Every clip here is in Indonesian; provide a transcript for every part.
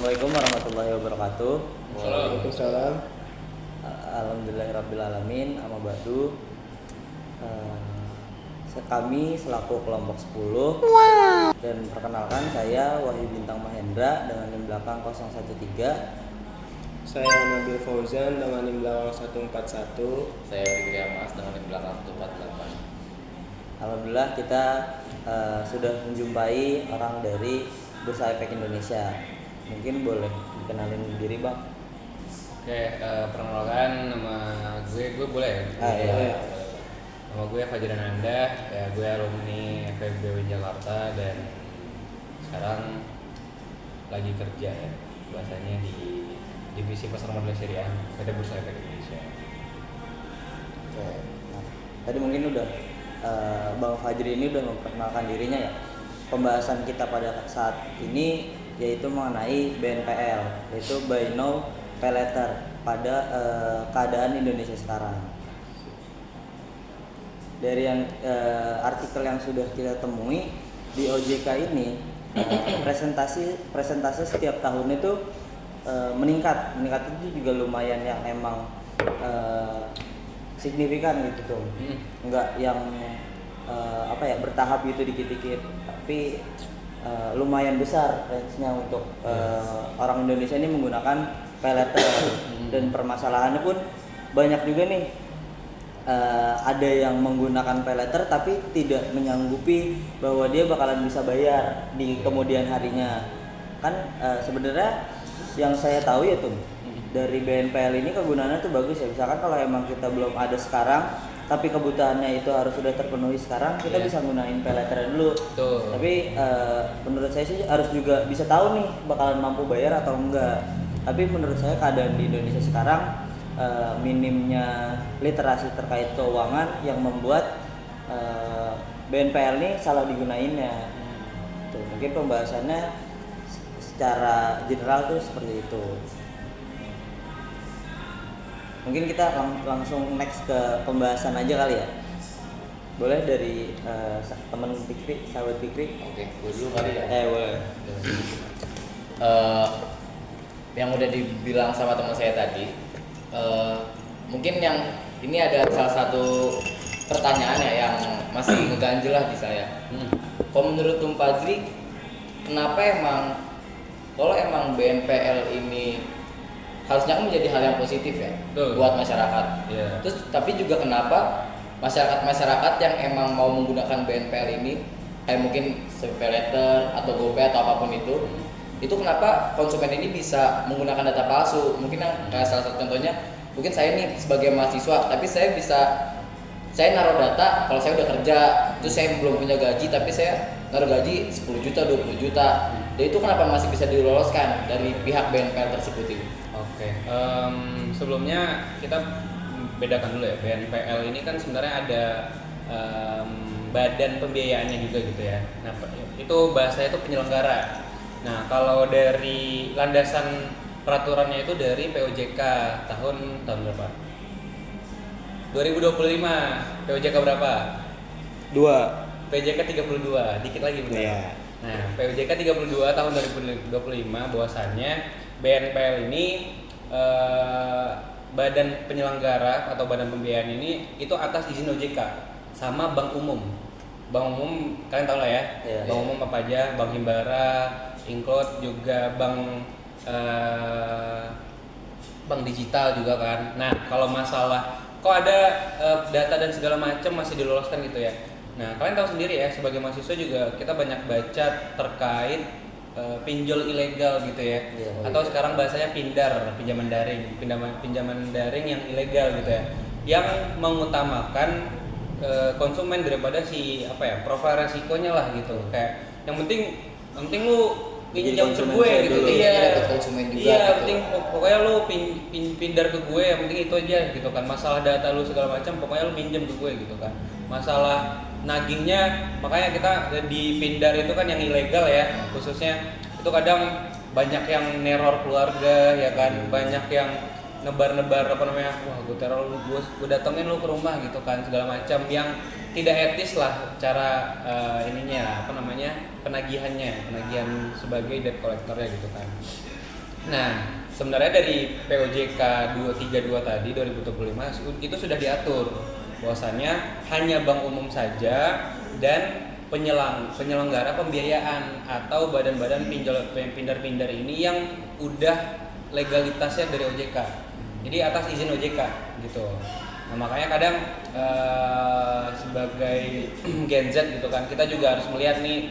Assalamualaikum warahmatullahi wabarakatuh. Waalaikumsalam. Alhamdulillahirrabbilalamin. Amma ba'du. Kami selaku kelompok 10 dan perkenalkan saya Wahyu Bintang Mahendra dengan NIM belakang 013. Saya Nabil Fauzan dengan NIM belakang 141. Saya Fikri Amas dengan NIM belakang 148. Alhamdulillah kita sudah menjumpai orang dari Bursa Efek Indonesia. Mungkin boleh dikenalin diri, Bang? Oke, perkenalkan nama gue boleh ya? Iya. Nama gue Fajar Ananda, ya gue alumni FEB Jakarta dan sekarang lagi kerja ya, bahasanya di divisi pasar modal syariah PT Bursa Efek Indonesia. Oke. Nah, tadi mungkin udah Bang Fajri ini udah memperkenalkan dirinya ya. Pembahasan kita pada saat ini yaitu mengenai BNPL, yaitu Buy Now Pay Later pada keadaan Indonesia sekarang. Dari yang artikel yang sudah kita temui di OJK ini, presentasi setiap tahun itu meningkat itu juga lumayan yang emang signifikan gitu tuh. Enggak yang bertahap gitu dikit-dikit, tapi lumayan besar range-nya untuk orang Indonesia ini menggunakan pay later. Dan permasalahannya pun banyak juga nih, ada yang menggunakan pay later tapi tidak menyanggupi bahwa dia bakalan bisa bayar di kemudian harinya. Kan sebenarnya yang saya tahu ya tuh, dari BNPL ini kegunaannya tuh bagus ya. Misalkan kalau emang kita belum ada sekarang tapi kebutuhannya itu harus sudah terpenuhi sekarang, kita bisa gunain pay later dulu. Betul. Tapi menurut saya sih harus juga bisa tahu nih bakalan mampu bayar atau enggak. Tapi menurut saya keadaan di Indonesia sekarang minimnya literasi terkait keuangan yang membuat BNPL ini salah digunainnya. Tuh, mungkin pembahasannya secara general tuh seperti itu. Mungkin kita langsung next ke pembahasan aja kali ya. Boleh dari teman Fikri, sahabat Fikri. Oke, gue dulu kali ya. Boleh. Yang udah dibilang sama teman saya tadi, mungkin yang ini ada salah satu pertanyaan ya yang masih ngeganjel lah di saya. Kalau menurut Tum Fajri, kenapa kalau emang BNPL ini harusnya kan menjadi hal yang positif ya buat masyarakat. Terus tapi juga kenapa masyarakat yang emang mau menggunakan BNPL ini kayak mungkin pay later atau GoPay atau apapun itu kenapa konsumen ini bisa menggunakan data palsu? Mungkin yang kayak salah satu contohnya, mungkin saya nih sebagai mahasiswa tapi saya naruh data kalau saya udah kerja, terus saya belum punya gaji tapi saya naruh gaji 10 juta, 20 juta. Dan itu kenapa masih bisa diloloskan dari pihak BNPL tersebut ini? Oke, sebelumnya kita bedakan dulu ya, BNPL ini kan sebenarnya ada badan pembiayaannya juga gitu ya. Nah, itu bahasanya itu penyelenggara. Nah, kalau dari landasan peraturannya itu dari POJK tahun berapa? 2025. POJK berapa? 2. POJK 32, dikit lagi benar. Iya. Nah, POJK 32 tahun 2025 bahwasannya BNPL ini badan penyelenggara atau badan pembiayaan ini itu atas izin OJK sama bank umum. Bank umum kalian tahu lah ya. Bank umum apa aja? Bank Himbara, Include, juga bank digital juga kan. Nah, kalau masalah kok ada data dan segala macam masih diloloskan gitu ya. Nah, kalian tahu sendiri ya, sebagai mahasiswa juga kita banyak baca terkait pinjol ilegal gitu ya. Atau sekarang bahasanya pinjaman daring yang ilegal gitu ya. Yang mengutamakan konsumen daripada profil resikonya lah gitu. Kayak yang penting lu pinjam ke gue gitu. Dapat konsumen juga. Iya, gitu. penting pokoknya lu pindar ke gue, yang penting itu aja gitu kan. Masalah data lu segala macam pokoknya lu pinjam ke gue gitu kan. Masalah nagingnya, makanya kita di pindar itu kan yang ilegal ya, khususnya itu kadang banyak yang neror keluarga ya kan, banyak yang nebar-nebar wah gue teror lu, gue datengin lu ke rumah gitu kan, segala macam yang tidak etis lah cara penagihan sebagai debt collectornya gitu kan. Nah, sebenarnya dari POJK 232 tadi 2025 itu sudah diatur bahwasanya hanya bank umum saja dan penyelenggara pembiayaan atau badan-badan pindar-pindar ini yang udah legalitasnya dari OJK. Jadi atas izin OJK gitu. Nah, makanya kadang sebagai Gen Z gitu kan, kita juga harus melihat nih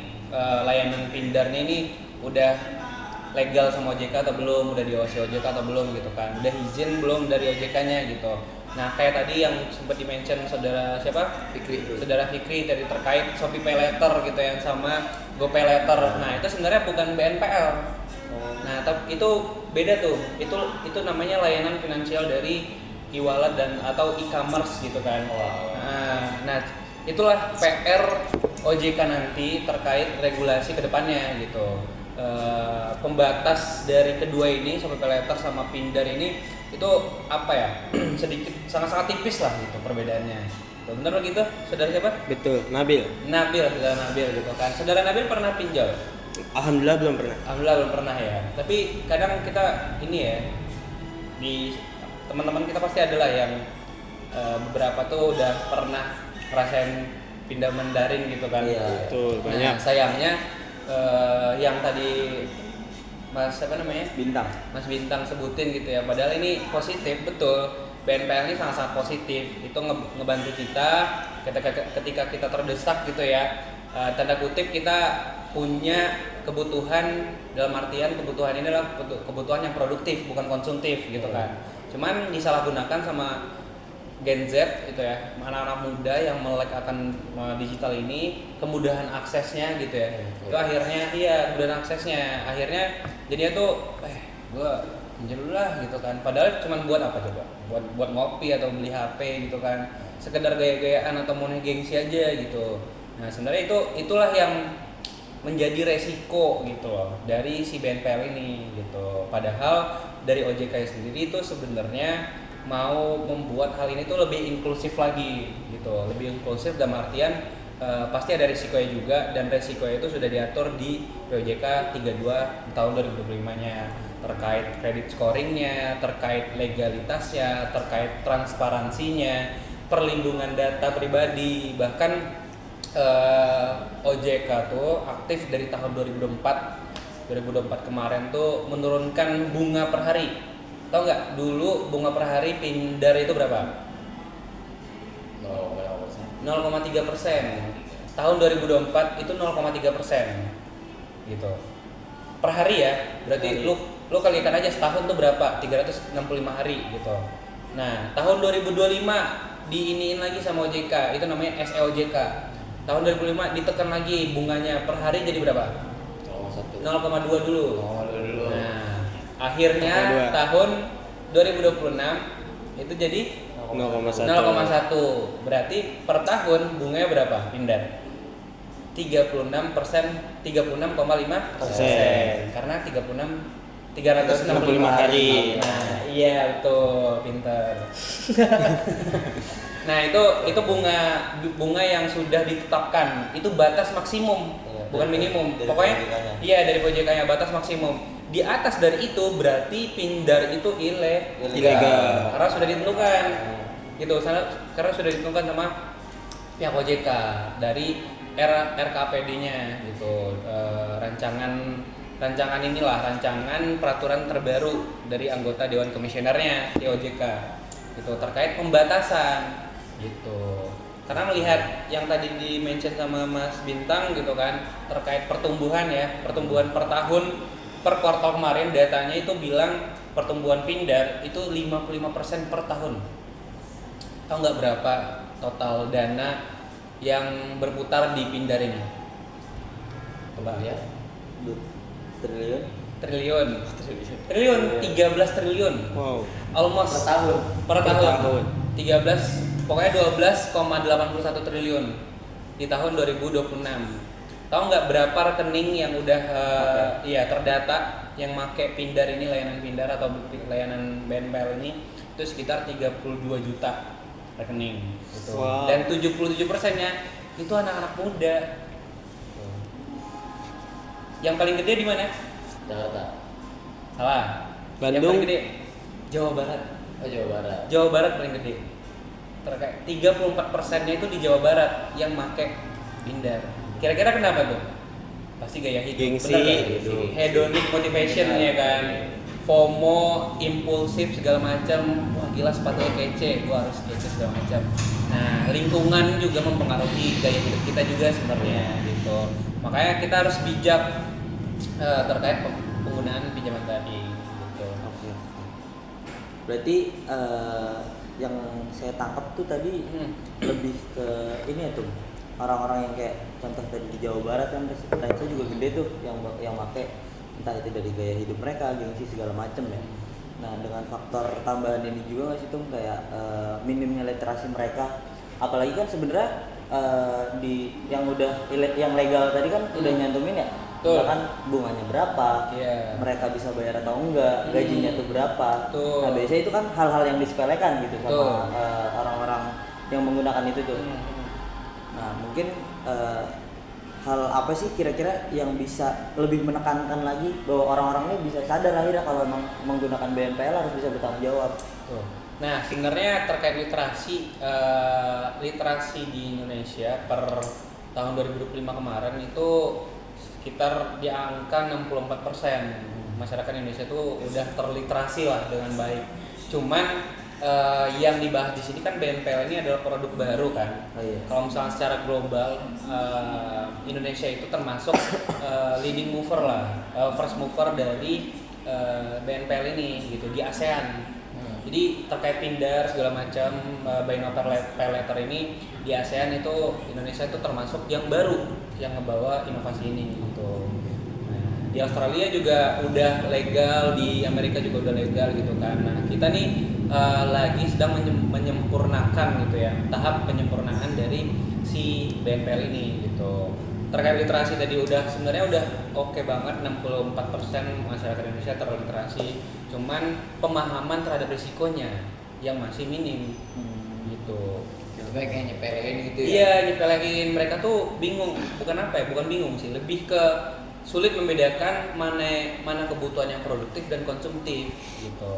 layanan pindarnya ini udah legal sama OJK atau belum, udah diawasi OJK atau belum gitu kan, udah izin belum dari OJK-nya gitu. Nah, kayak tadi yang sempat di-mention saudara siapa? Saudara Fikri tadi terkait Shopee Pay Later gitu yang sama GoPay Later. Nah, itu sebenarnya bukan BNPL. Nah, tapi itu beda tuh. Itu namanya layanan finansial dari e-wallet dan atau e-commerce gitu kan. Nah, itulah PR OJK nanti terkait regulasi kedepannya gitu. Pembatas dari kedua ini Shopee Pay Later sama Pindar ini itu apa ya sedikit sangat tipis lah gitu perbedaannya. Benar begitu, saudara siapa? Betul, Nabil. Saudara Nabil gitu kan. Saudara Nabil pernah pinjol? Alhamdulillah belum pernah. Alhamdulillah belum pernah ya. Tapi kadang kita ini ya di teman-teman kita pasti adalah yang beberapa tuh udah pernah ngerasain pinjaman daring gitu kan. Iya. Betul, Nah, banyak. sayangnya yang tadi Mas Mas Bintang sebutin gitu ya. Padahal ini positif betul. BNPL ini sangat positif. Itu ngebantu kita ketika kita terdesak gitu ya. Tanda kutip kita punya kebutuhan, dalam artian kebutuhan ini adalah kebutuhan yang produktif bukan konsumtif gitu kan. Cuman disalahgunakan sama Gen Z gitu ya, anak-anak muda yang melek akan digital ini, kemudahan aksesnya gitu ya. Itu akhirnya kemudahan aksesnya akhirnya jadinya tuh gua pinjam dulu lah gitu kan. Padahal cuman buat apa coba? Buat ngopi atau beli HP gitu kan. Sekedar gaya-gayaan atau mau gengsi aja gitu. Nah, sebenarnya itulah yang menjadi resiko gitu loh dari si BNPL ini gitu. Padahal dari OJK sendiri itu sebenarnya mau membuat hal ini tuh lebih inklusif lagi gitu, lebih inklusif dalam artian pasti ada risikonya juga, dan risikonya itu sudah diatur di POJK 32 tahun 2025-nya terkait kredit scoringnya, terkait legalitasnya, terkait transparansinya, perlindungan data pribadi. Bahkan OJK tuh aktif dari tahun 2024 kemarin tuh menurunkan bunga per hari. Tahu nggak dulu bunga per hari Pindar itu berapa? 0,3%. Tahun 2024 itu 0,3% gitu. Per hari ya. Berarti lu kalikan aja setahun tuh berapa? 365 hari gitu. Nah, tahun 2025 diiniin lagi sama OJK, itu namanya SEOJK. Tahun 2005 ditekan lagi bunganya per hari jadi berapa? 0,2 dulu. Nah, akhirnya tahun 2026 itu jadi 0,1. Berarti per tahun bunganya berapa? Pindar 36%, 36,5%. Karena 365 hari. Nah, iya betul, pintar. Nah, itu bunga yang sudah ditetapkan. Itu batas maksimum, bukan minimum. Pokoknya dari POJK-nya batas maksimum. Di atas dari itu berarti Pindar itu ilegal. Karena sudah ditentukan. Gitu, karena sudah ditentukan sama pihak OJK dari RKPD-nya gitu. Rancangan peraturan terbaru dari anggota Dewan Komisionernya di OJK gitu terkait pembatasan gitu. Karena melihat yang tadi di-mention sama Mas Bintang gitu kan terkait pertumbuhan per tahun, per kuartal kemarin datanya itu bilang pertumbuhan Pindar itu 55% per tahun. Tahu nggak berapa total dana yang berputar di Pindar ini? Coba ya. Triliun, 13 triliun. Wow. Almost per tahun. 13, pokoknya 12,81 triliun di tahun 2026. Tahu nggak berapa rekening yang udah terdata yang make Pindar ini, layanan Pindar atau layanan BNPL ini itu sekitar 32 juta rekening gitu. Wow. Dan 77%-nya itu anak-anak muda. Yang paling gede di mana? Jakarta. Salah. Yang Bandung. paling gede Jawa Barat. Oh, Jawa Barat. Jawa Barat paling gede. Terkait 34%-nya itu di Jawa Barat yang make Pindar. Kira-kira kenapa tuh? Pasti gaya hidup. Gengsi. Bener kan? Gengsi. Hedonic motivation ya kan. FOMO, impulsif segala macam. Wah gila sepatunya kece, gua harus kece segala macam. Nah lingkungan juga mempengaruhi gaya hidup kita juga sebenarnya gitu. Makanya kita harus bijak terkait penggunaan pinjaman tadi gitu. Oke. Berarti yang saya tangkap tuh tadi lebih ke ini ya tuh, orang-orang yang kayak contoh tadi di Jawa Barat kan range juga gede tuh yang pakai, entah itu dari gaya hidup mereka, gengsi segala macem ya. Nah dengan faktor tambahan ini juga nggak sih tuh kayak minimnya literasi mereka, apalagi kan sebenarnya di yang yang legal tadi kan udah nyantumin ya, misalkan bunganya berapa, Iya. mereka bisa bayar atau enggak, gajinya tuh berapa. Betul. Nah biasanya itu kan hal-hal yang disepelekan gitu Betul. sama orang-orang yang menggunakan itu tuh. Nah mungkin hal apa sih kira-kira yang bisa lebih menekankan lagi bahwa orang-orang ini bisa sadar akhirnya kalau emang menggunakan BNPL harus bisa bertanggung jawab. Tuh. Nah, sebenarnya terkait literasi di Indonesia per tahun 2025 kemarin itu sekitar di angka 64%. Masyarakat Indonesia itu udah terliterasi lah dengan baik. Cuman yang dibahas di sini kan BNPL ini adalah produk baru kan. Oh, iya. Kalau misalnya secara global Indonesia itu termasuk leading mover lah, first mover dari BNPL ini gitu di ASEAN. Jadi terkait Pindar segala macam buy now pay later ini di ASEAN itu Indonesia itu termasuk yang baru yang ngebawa inovasi ini gitu. Nah, di Australia juga udah legal, di Amerika juga udah legal gitu kan. Nah, kita nih lagi sedang menyempurnakan gitu ya, tahap penyempurnaan dari si BNPL ini gitu. Terkait literasi tadi sebenarnya udah oke banget, 64% masyarakat Indonesia terliterasi. Cuman pemahaman terhadap risikonya yang masih minim gitu. Lebih kayak nyepelein gitu ya. Iya, nyepelein, mereka tuh bingung, bukan bingung sih, lebih ke sulit membedakan mana kebutuhan yang produktif dan konsumtif gitu.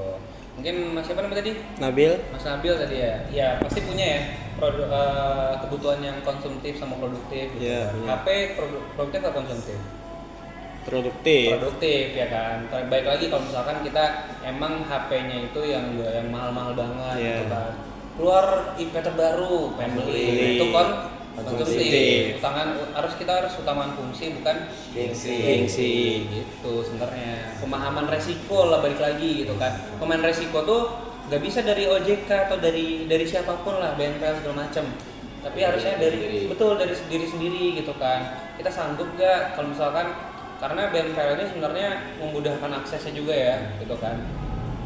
Mungkin Mas siapa namanya tadi? Nabil. Mas Nabil tadi ya. Ya, pasti punya ya kebutuhan yang konsumtif sama produktif gitu. Iya, punya. HP produktif atau konsumtif? Produktif. Produktif ya kan. Baik lagi kalau misalkan kita emang HP-nya itu yang mahal-mahal banget Iya. gitu kan. Keluar iPad terbaru, pengen beli. Beli. Itu Konsumtif. konsumtif. Kita harus utamakan fungsi bukan Gengsi. gitu sebenarnya. Pemahaman resiko lah balik lagi gitu kan. Pemahaman resiko tuh nggak bisa dari OJK atau dari siapapun lah, BNPL segala macam. Tapi harusnya dari diri sendiri gitu kan. Kita sanggup nggak kalau misalkan, karena BNPL ini sebenarnya memudahkan aksesnya juga ya gitu kan.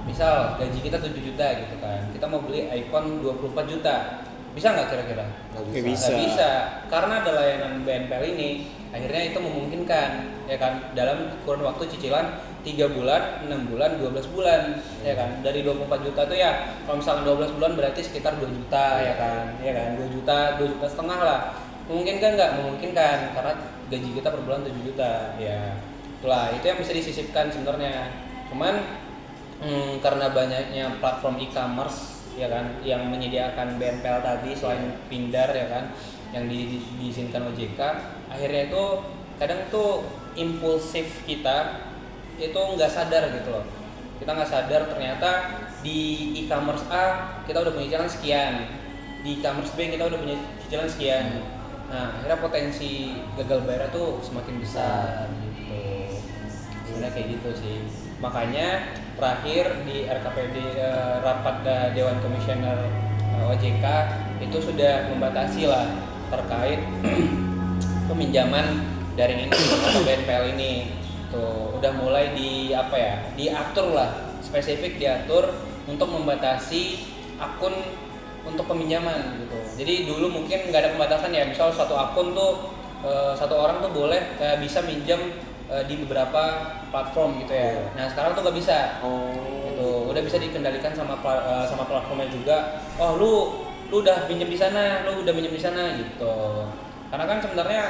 Misal gaji kita 7 juta gitu kan, kita mau beli iPhone 24 juta, bisa nggak kira-kira? Nggak bisa. Nggak bisa, karena ada layanan BNPL ini akhirnya itu memungkinkan ya kan, dalam kurun waktu cicilan 3 bulan, 6 bulan, 12 bulan ya kan. Dari 24 juta tuh ya kalau misalkan 12 bulan berarti sekitar 2 juta ya kan, 2 juta setengah lah. Memungkinkan nggak? Memungkinkan, karena gaji kita per bulan 7 juta ya. Itulah, itu yang bisa disisipkan sebenarnya. Cuman karena banyaknya platform e-commerce ya kan yang menyediakan BNPL tadi selain Pindar ya kan yang diizinkan OJK, akhirnya itu kadang tuh impulsif kita itu nggak sadar gitu loh. Kita nggak sadar ternyata di e-commerce A kita udah punya cicilan sekian, di e-commerce B kita udah punya cicilan sekian. Nah akhirnya potensi gagal bayar tuh semakin besar gitu. Sebenarnya kayak gitu sih. Makanya terakhir di RKPD rapat Dewan Komisioner OJK itu sudah membatasi lah terkait peminjaman daring ini atau BNPL ini. Tuh udah mulai diatur lah, spesifik diatur untuk membatasi akun untuk peminjaman gitu. Jadi dulu mungkin nggak ada pembatasan ya, misal satu akun tuh satu orang tuh boleh bisa minjam di beberapa platform gitu ya. Nah sekarang tuh nggak bisa. Gitu. Udah bisa dikendalikan sama platformnya juga. Oh lu udah pinjam di sana, lu udah pinjam di sana gitu. Karena kan sebenarnya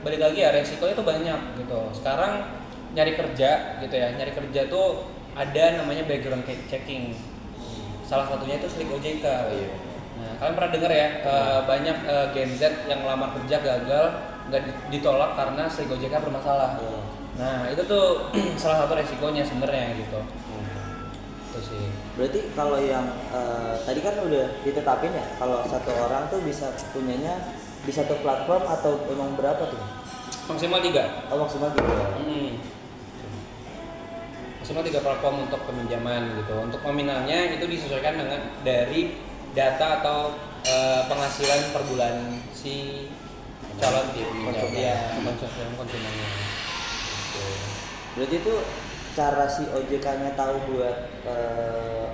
balik lagi ya resikonya tuh banyak gitu. Sekarang nyari kerja gitu ya, nyari kerja tuh ada namanya background checking. Salah satunya itu Slick OJK. Nah, kalian pernah dengar ya banyak Gen Z yang ngelamar kerja gagal, nggak ditolak karena Slick OJK bermasalah. Nah itu tuh salah satu resikonya sebenarnya gitu. Itu sih. Berarti kalau yang tadi kan udah ditetapin ya, kalau satu orang tuh bisa punyanya di satu platform atau emang berapa tuh? Maksimal 3. Oh maksimal gitu. Maksimal 3 platform untuk peminjaman gitu. Untuk nominalnya itu disesuaikan dengan dari data atau penghasilan per bulan si calon konsumennya. Berarti itu cara si OJK-nya tahu buat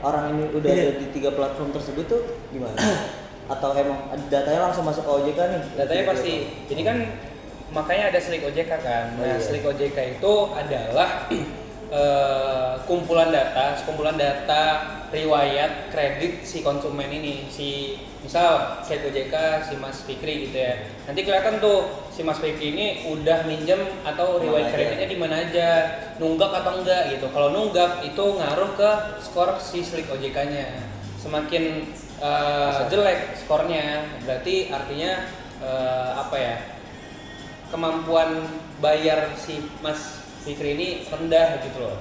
orang ini udah ada di 3 platform tersebut tuh gimana? Atau emang datanya langsung masuk ke OJK nih? Datanya pasti. Ini kan makanya ada Slick OJK kan. Nah, Slick OJK itu adalah kumpulan data riwayat kredit si konsumen ini, si misal Slick OJK si Mas Fikri gitu ya. Nanti kelihatan tuh si Mas Fikri ini udah minjem atau riwayat kreditnya di mana aja, nunggak atau enggak gitu. Kalau nunggak itu ngaruh ke skor si Slick OJK-nya. Semakin jelek skornya, berarti artinya kemampuan bayar si Mas Fikri ini rendah gitu loh.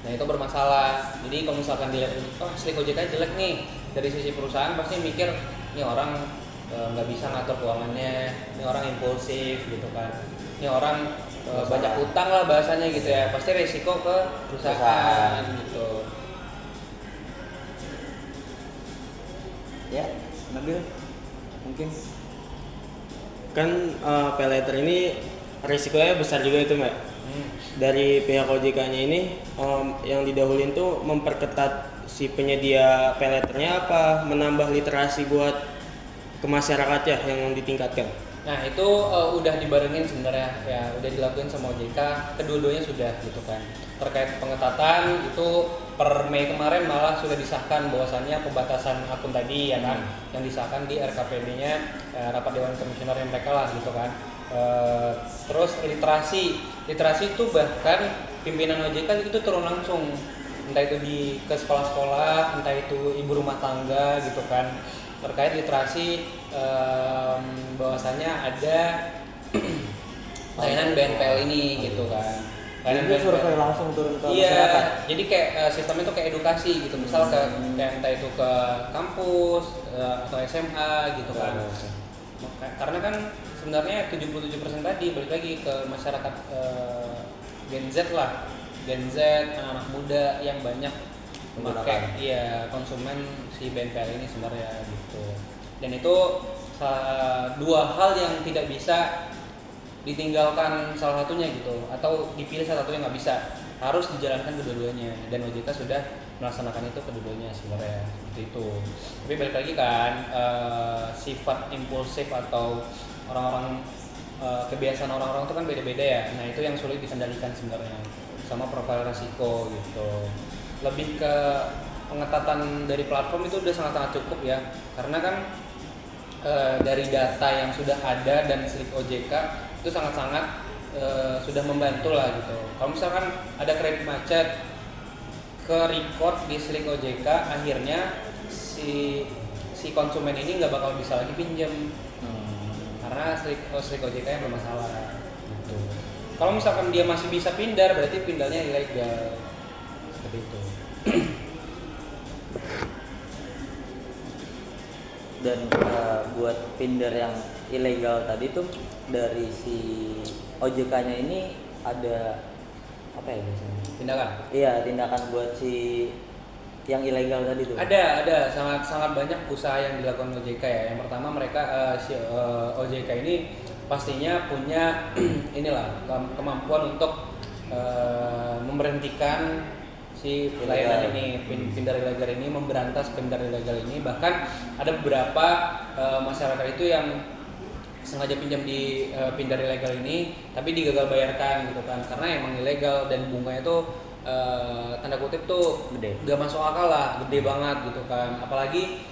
Nah itu bermasalah. Jadi kalau misalkan dilihat, Slick OJK jelek nih, dari sisi perusahaan pasti mikir ini orang nggak bisa ngatur keuangannya, ini orang impulsif gitu kan, ini orang banyak utang lah bahasanya gitu ya, pasti resiko ke perusahaan gitu. Ya, Nabil mungkin Kan paylater ini risikonya besar juga itu Mbak. Dari pihak OJK-nya ini yang didahulin tuh memperketat si penyedia paylaternya apa, menambah literasi buat ke masyarakat ya yang ditingkatkan. Nah itu udah dibarengin sebenarnya ya, udah dilakuin sama OJK, kedua-duanya sudah gitu kan. Terkait pengetatan itu per Mei kemarin malah sudah disahkan bahwasannya pembatasan akun tadi ya kan, yang disahkan di RKPD-nya rapat Dewan Komisioner yang mereka lah gitu kan. Terus literasi itu bahkan pimpinan OJK itu turun langsung, entah itu ke sekolah-sekolah, entah itu ibu rumah tangga gitu kan, terkait literasi bahwasannya ada layanan BNPL ini gitu kan. Jadi survei langsung turun ke iya, masyarakat. jadi kayak sistemnya itu kayak edukasi gitu, misal kayak entah itu ke kampus atau SMA gitu kan. Karena kan sebenarnya 77% tadi balik lagi ke masyarakat Gen Z lah, Gen Z, anak-anak muda yang banyak memakai konsumen si BNPL ini sebenarnya gitu. Dan itu dua hal yang tidak bisa ditinggalkan salah satunya gitu, atau dipilih salah satunya, nggak bisa, harus dijalankan kedua-duanya, dan OJK sudah melaksanakan itu kedua-duanya sebenarnya seperti itu. Tapi balik lagi kan sifat impulsif atau orang-orang kebiasaan orang-orang itu kan beda-beda ya. Nah itu yang sulit dikendalikan sebenarnya, sama profil resiko gitu. Lebih ke pengetatan dari platform itu udah sangat-sangat cukup ya, karena kan dari data yang sudah ada dan Slick OJK itu sangat-sangat sudah membantu lah gitu. Kalau misalkan ada kredit macet ke record di Slick OJK, akhirnya si konsumen ini nggak bakal bisa lagi pinjam karena Slick OJK yang bermasalah gitu. Kalau misalkan dia masih bisa pindar, berarti pindarnya ilegal seperti itu. Dan buat pinder yang ilegal tadi tuh dari si OJK-nya ini ada apa ya biasanya? Tindakan? Iya, tindakan buat si yang ilegal tadi tuh. Ada sangat banyak usaha yang dilakukan OJK ya. Yang pertama mereka OJK ini pastinya punya inilah kemampuan untuk memberhentikan si layanan ini, pindar ilegal ini, memberantas pindar ilegal ini. Bahkan ada beberapa masyarakat itu yang sengaja pinjam di pindar ilegal ini tapi digagal bayarkan gitu kan, karena emang ilegal dan bunganya itu tanda kutip tuh Gede. gak masuk akal lah, gede banget gitu kan. Apalagi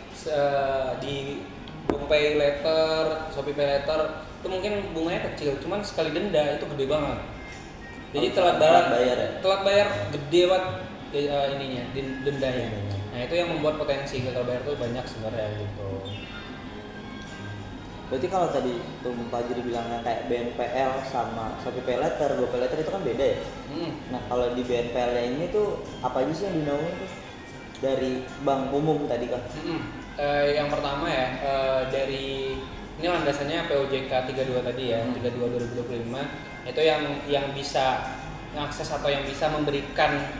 di GoPay Later, Shopee Pay Later itu mungkin bunganya kecil, cuman sekali denda itu gede banget. Jadi Kalau telat bayar ya. Telat bayar gede banget ininya, dendanya. Nah, itu yang membuat potensi gagal bayar tuh banyak sebenarnya gitu. Berarti kalau tadi tuh Pak Jiri bilangnya kayak BNPL sama Shopee PayLater, GoPayLater itu kan beda ya. Nah kalau di BNPL ini tuh apa aja sih yang dinaungi tuh dari bank umum tadi kan? Yang pertama ya dari ini landasannya POJK 32 tadi ya, 32 2025 itu yang bisa mengakses atau yang bisa memberikan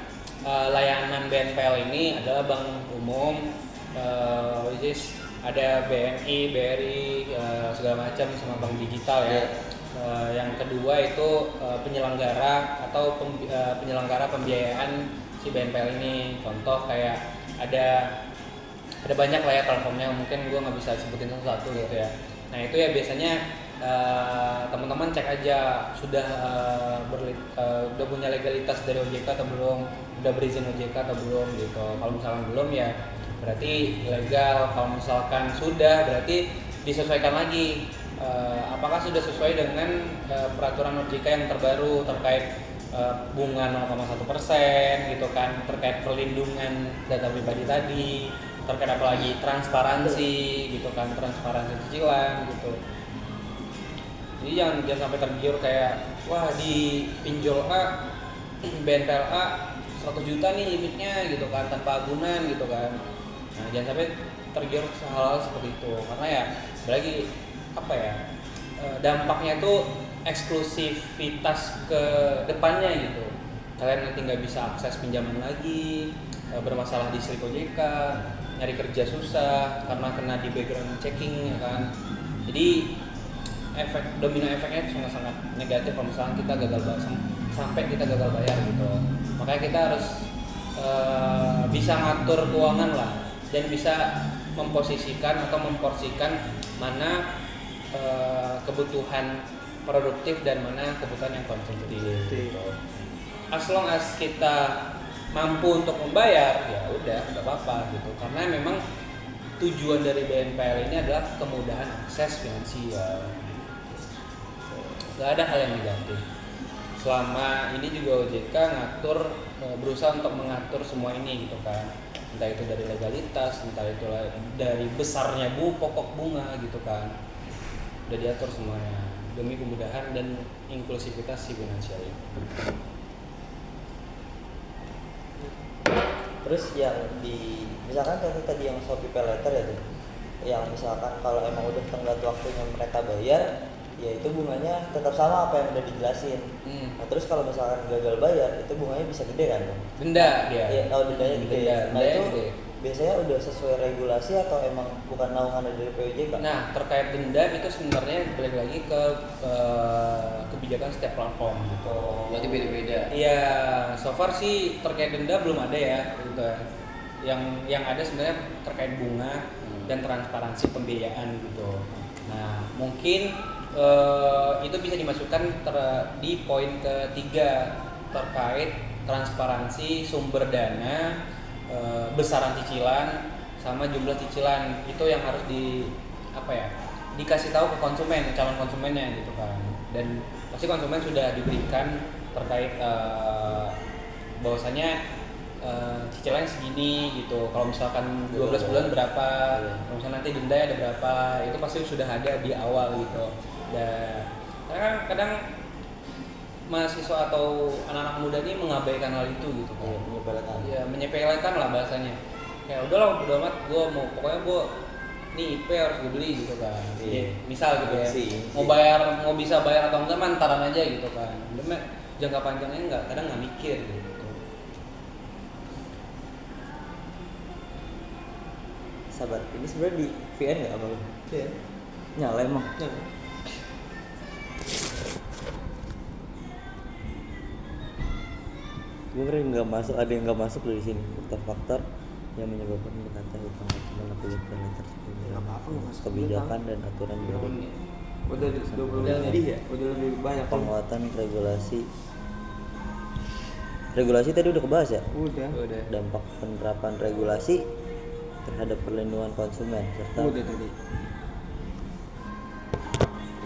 layanan BNPL ini adalah bank umum, which is ada BNI, BRI, segala macam sama bank digital ya. Yang kedua itu penyelenggara atau penyelenggara pembiayaan si BNPL ini. Contoh kayak ada banyak lah ya platformnya, mungkin gue nggak bisa sebutin satu-satu gitu ya. Nah itu ya biasanya teman-teman cek aja sudah punya legalitas dari OJK atau belum, udah berizin OJK atau belum gitu. Kalau misalkan belum ya berarti ilegal. Kalau misalkan sudah berarti disesuaikan lagi apakah sudah sesuai dengan peraturan OJK yang terbaru terkait bunga 0,1% gitu kan, terkait perlindungan data pribadi tadi, terkait apalagi transparansi gitu kan, transparansi cicilan gitu. Jadi jangan sampai tergiur kayak wah di pinjol A BNPL A 100 juta nih limitnya gitu kan tanpa agunan gitu kan. Nah jangan sampai tergiur hal-hal seperti itu karena ya apalagi apa ya dampaknya tuh eksklusivitas ke depannya gitu. Kalian nanti nggak bisa akses pinjaman lagi, bermasalah di slip OJK, nyari kerja susah karena kena di background checking ya kan. Jadi domino efeknya sangat-sangat negatif kalau misalnya kita gagal bayar sampai kita gagal bayar gitu. Makanya kita harus bisa ngatur keuangan lah dan bisa memposisikan atau memporsikan mana kebutuhan produktif dan mana kebutuhan yang konsumtif. As long as kita mampu untuk membayar ya udah nggak apa-apa gitu, karena memang tujuan dari BNPL ini adalah kemudahan akses finansial. Nggak ada hal yang negatif. Selama ini juga OJK berusaha untuk mengatur semua ini gitu kan, entah itu dari legalitas, entah itu dari besarnya pokok bunga gitu kan, udah diatur semuanya demi kemudahan dan inklusivitas si finansial ini. Terus yang misalkan tadi yang Shopee PayLater ya tuh, yang misalkan kalau emang udah tenggat waktunya mereka bayar, ya itu bunganya tetap sama apa yang udah dijelasin. Nah terus kalau misalkan gagal bayar, itu bunganya bisa gede kan? Denda dia. Iya, dendanya gede. Nah Dendanya itu gede. biasanya udah sesuai regulasi atau emang bukan naungan dari POJK? Nah terkait denda itu sebenarnya balik lagi ke kebijakan setiap platform gitu. Berarti beda-beda. Iya, so far sih terkait denda belum ada ya gitu. Yang ada sebenarnya terkait bunga dan transparansi pembiayaan gitu. Nah mungkin itu bisa dimasukkan di poin ketiga terkait transparansi sumber dana, besaran cicilan sama jumlah cicilan. Itu yang harus dikasih tahu ke konsumen, calon konsumennya gitu kan. Dan pasti konsumen sudah diberikan terkait bahwasanya cicilannya segini gitu. Kalau misalkan 12 bulan berapa, kalau misalkan nanti denda ada berapa, itu pasti sudah ada di awal gitu. Dan karena kadang mahasiswa atau anak-anak muda ini mengabaikan hal itu gitu kan. Menyepelekan lah bahasanya. Kayak udahlah bodo amat, pokoknya gue nih IP harus gue beli gitu kan. Misal gitu ya. Mau bisa bayar atau enggak mantaran aja gitu kan. Jangka panjangnya kadang nggak mikir gitu. Sabar, ini sebenarnya di VN nggak apa lu? Iya. Nyala emang. Gue keren nggak masuk, ada yang nggak masuk dari sini. Faktor-faktor yang menyebabkan penata hutang konsumen apabila PayLater kebijakan dan aturan baru. Udah 20 lebih ya? Udah lebih banyak. Penguatan regulasi. Regulasi tadi udah kebahas ya? Udah. Dampak penerapan regulasi terhadap perlindungan konsumen serta Udah tadi.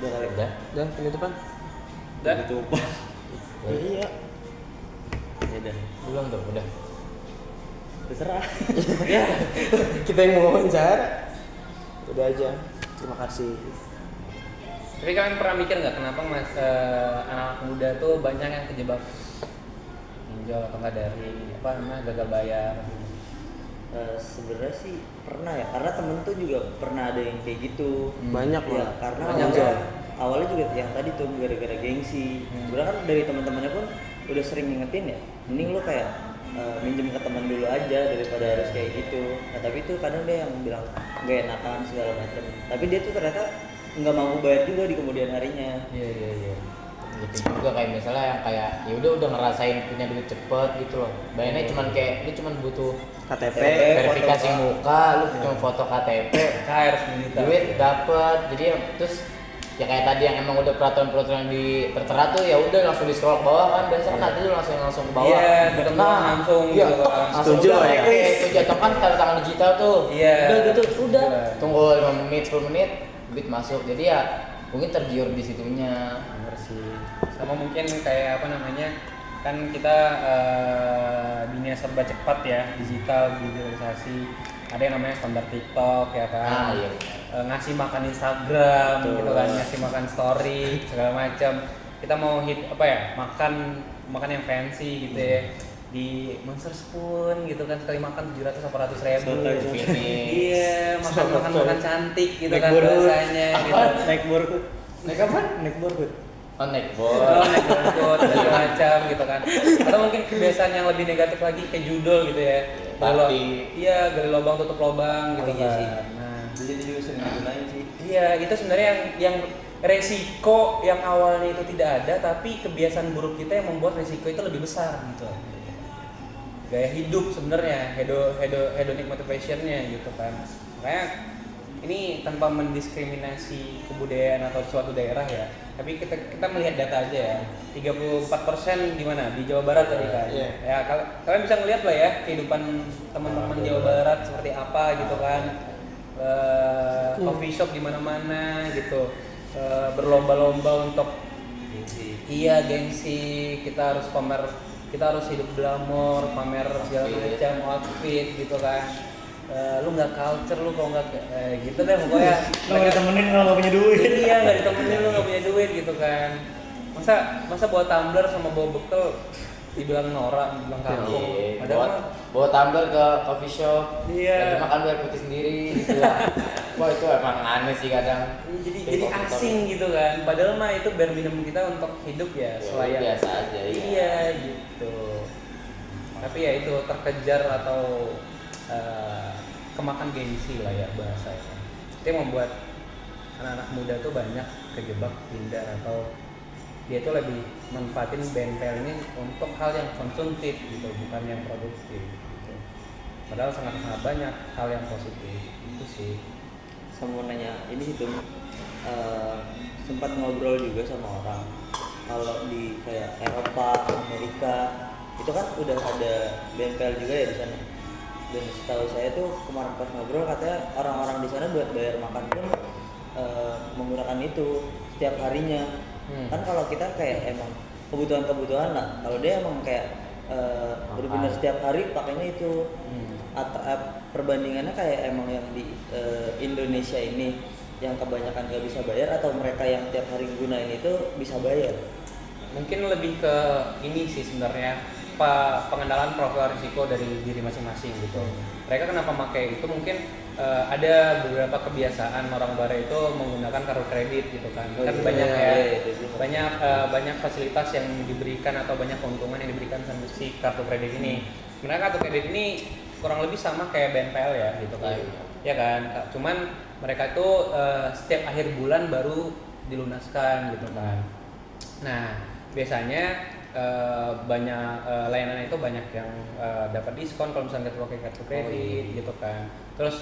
udah kali ya? Udah penutupan. Dan Iya. Ya udah. Belum tuh, udah. Terserah. Ya, kita yang mau wawancara. Udah aja. Terima kasih. Tapi kalian pernah mikir nggak kenapa anak muda tuh banyak yang kejebak pinjol atau nggak dari apa namanya gagal bayar? Sebenarnya sih pernah ya, karena temen tuh juga pernah ada yang kayak gitu. Banyak ya, malah. karena Banyak awalnya juga yang tadi tuh gara-gara gengsi. Sebenarnya kan dari teman-temannya pun udah sering ngingetin ya, mending lu kayak minjem ke teman dulu aja daripada harus kayak gitu. Nah tapi tuh kadang dia yang bilang nggak enakan segala macam. Tapi dia tuh ternyata nggak mampu bayar juga di kemudian harinya. Iya. Gitu juga kayak misalnya yang kayak ya udah ngerasain punya duit cepet gitu loh. Bayarnya cuman kayak lu cuman butuh KTP, verifikasi muka, lu cuma foto KTP, Cair 10 juta. duit dapet. Jadi terus ya kayak tadi yang emang udah peraturan-peraturan di tertera tuh ya udah langsung di scroll ke bawah kan, biasa kan nanti tuh langsung ke bawah. Iya, ketemu langsung iya, gitu kan. Setuju udah, ya. setuju atau kan tanda tangan digital tuh. Iya. Udah gitu, udah. Iya. Tunggu 5 menit, 10 menit, duit masuk. Jadi ya mungkin tergiur di situnya. Bener sih. Sama mungkin kayak apa namanya, kan kita dunia serba cepat ya, digitalisasi. Ada yang namanya standar TikTok ya kan. Iya. Ngasih makan Instagram Betul. gitu kan, ngasih makan story segala macam. Kita mau makan yang fancy gitu ya. Di Monster Spoon gitu kan, sekali makan 700-800 ribu. Iya, makan cantik gitu Naik kan Borhood. bahasanya gitu. Naik Borhood. Naik apa? Naik Borhood. Oh, naik Oh, bot. naik angkot segala macam gitu kan. Atau mungkin kebiasaan yang lebih negatif lagi kayak judul gitu ya. Party. Iya, gali lubang tutup lubang gitu Oh, iya kan. sih. Nah, Jadi juga sering digunain sih. iya itu sebenarnya yang resiko yang awalnya itu tidak ada, tapi kebiasaan buruk kita yang membuat resiko itu lebih besar gitu. Gaya hidup sebenarnya, hedonic motivationnya gitu kan. Makanya ini tanpa mendiskriminasi kebudayaan atau suatu daerah ya, tapi kita melihat data aja ya. 34% di mana? Di Jawa Barat tadi kan. Iya. Ya kalian bisa ngeliat lah ya kehidupan teman-teman Jawa Barat seperti apa gitu kan. Coffee shop di mana-mana gitu. Berlomba-lomba untuk gengsi, kita harus hidup glamor, pamer segala Outfit. macam outfit gitu kan. Lu nggak culture lu kalau nggak gitu deh pokoknya. Lo nggak ditemenin kalau nggak punya duit. Iya, nggak ditemenin lu nggak punya duit gitu kan. Masa bawa tumbler sama bawa bekal dibilang norak, dibilang kampung. Iya, Padahal bawa tumbler ke coffee shop. Iya. Lagi makan biar putih sendiri gitu lah. Wah, itu emang aneh sih kadang. jadi asing gitu kan. Padahal mah itu bare minimum kita untuk hidup ya, selayak biasa aja, iya. Iya gitu. Tapi ya itu terkejar atau kemakan gengsi lah ya bahasanya. Itu yang membuat anak-anak muda tuh banyak kejebak pindah atau dia tuh lebih manfaatin bengkel ini untuk hal yang konsumtif gitu, bukan yang produktif gitu. Padahal sangat-sangat banyak hal yang positif itu sih. Sama mau nanya ini sih tuh, sempat ngobrol juga sama orang kalau di kayak Eropa, Amerika itu kan udah ada bengkel juga ya di sana. Dan setahu saya tuh kemarin pas ngobrol katanya orang-orang di sana buat bayar makan pun menggunakan itu setiap harinya. Kan kalau kita kayak emang kebutuhan lah, kalau dia emang kayak benar-benar setiap hari pakainya itu. Perbandingannya kayak emang yang di Indonesia ini yang kebanyakan nggak bisa bayar atau mereka yang tiap hari gunain itu bisa bayar. Mungkin lebih ke ini sih sebenarnya pengenalan profil risiko dari diri masing-masing gitu. Mereka kenapa pakai itu mungkin ada beberapa kebiasaan orang Barat itu menggunakan kartu kredit gitu kan. Kan banyak ya. Banyak fasilitas yang diberikan atau banyak keuntungan yang diberikan sama si kartu kredit ini. Sebenarnya kartu kredit ini kurang lebih sama kayak BNPL ya gitu kan. Ya kan? Cuman mereka itu setiap akhir bulan baru dilunaskan gitu kan. Nah, biasanya banyak layanan itu banyak yang dapat diskon kalau misalnya kita pakai kartu kredit gitu kan. Terus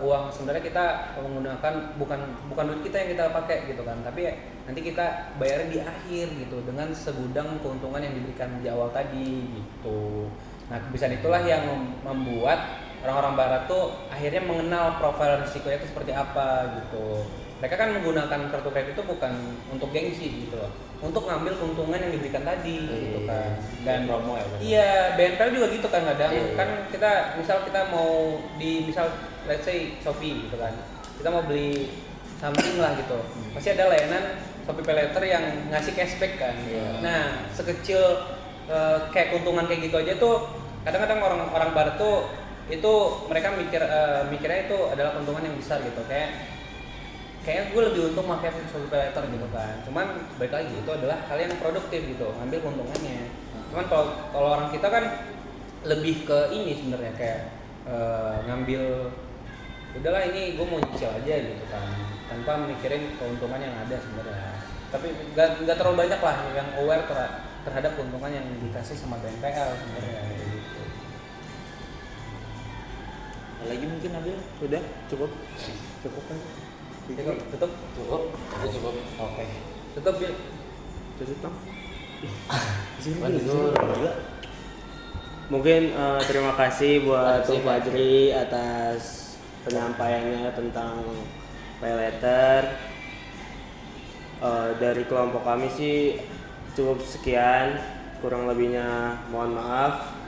uang sebenarnya kita menggunakan bukan duit kita yang kita pakai gitu kan, tapi nanti kita bayarnya di akhir gitu dengan segudang keuntungan yang diberikan di awal tadi gitu. Nah, kebiasaan itulah yang membuat orang-orang Barat tuh akhirnya mengenal profil risikonya itu seperti apa gitu. mereka kan menggunakan kartu kredit itu bukan untuk gengsi gitu loh, untuk ngambil keuntungan yang diberikan tadi gitu kan. Dan promo ya. iya, BNPL juga gitu kan kadang. Iya. Kan kita mau di let's say Shopee gitu kan. Kita mau beli something lah gitu. Pasti ada layanan Shopee Pay Later yang ngasih cashback kan. Iya. Nah, sekecil kayak keuntungan kayak gitu aja tuh kadang-kadang orang barat tuh itu mereka mikirnya itu adalah keuntungan yang besar gitu. Kayak gue lebih untung pakai Shopee Pay Later gitu kan. Cuman balik lagi itu adalah kalian yang produktif gitu, ngambil keuntungannya. Cuman kalau orang kita kan lebih ke ini sebenarnya kayak ngambil udahlah ini gue mau nyicil aja gitu kan, tanpa mikirin keuntungan yang ada sebenarnya. Tapi nggak terlalu banyak lah yang aware terhadap keuntungan yang dikasih sama BNPL sebenarnya gitu. Lagi mungkin Nabil? Udah cukup kan? Tutup. Cukup. Oke. Tutup Bil. Tutup dong. Mandur. Mungkin terima kasih buat Terima kasih, Bung Fajri atas penyampaiannya tentang pay letter. Dari kelompok kami sih cukup sekian, kurang lebihnya mohon maaf.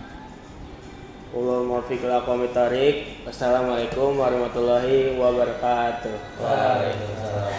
Ulul muwaffiq ila aqwamit thoriq. Wassalamualaikum warahmatullahi wabarakatuh. Waalaikumsalam.